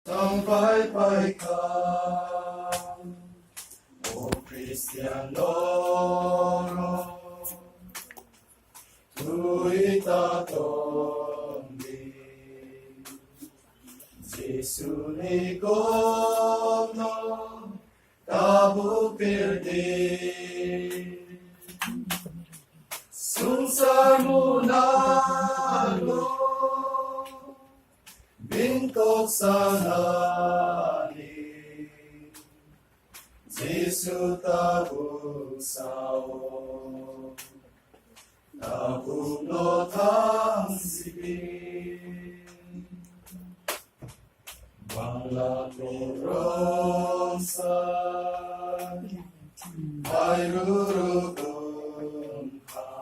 Sampai ka, o Kristiyanoro, tu'y tatombi. Jesu likom no kabupirdi, sunsar munalo, bingkok sanani, Jesu tabuk sao, tabuk lotang sibin. Bangla turun sa ay rurukun ka,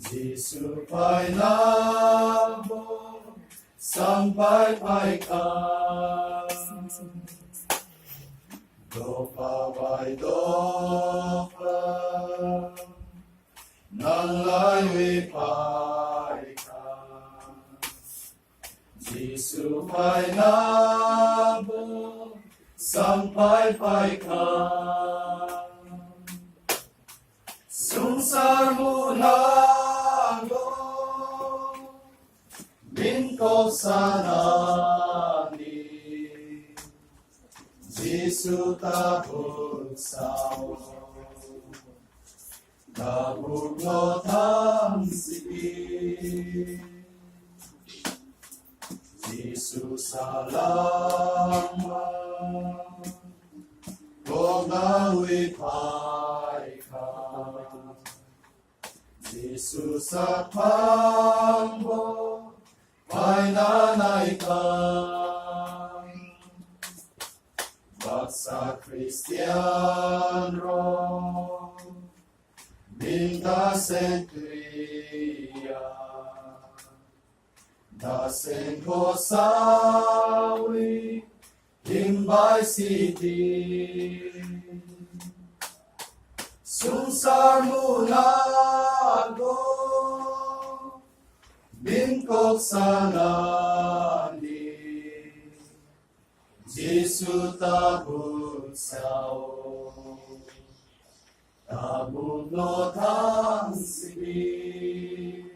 Jesu pa'y labo sampai ka, dopa ba'y dopa nang laywi pa'y ka. Jesu pa'y labo sampai ka, sungsar munalo, bingkok sanani, Jesu tabuk sao, tabuk lotang sibin. Yesus salamat, pagnawi pa'y ka. Yesus at pangbo, pa'y nanay ka. Baksa Kristiyan ro, mintasen tuya. Dasen ko sawi, himbay siti. Sunsar munalo, bingkok sanani, Jesu tabuk sao, tabuk lotang sibin.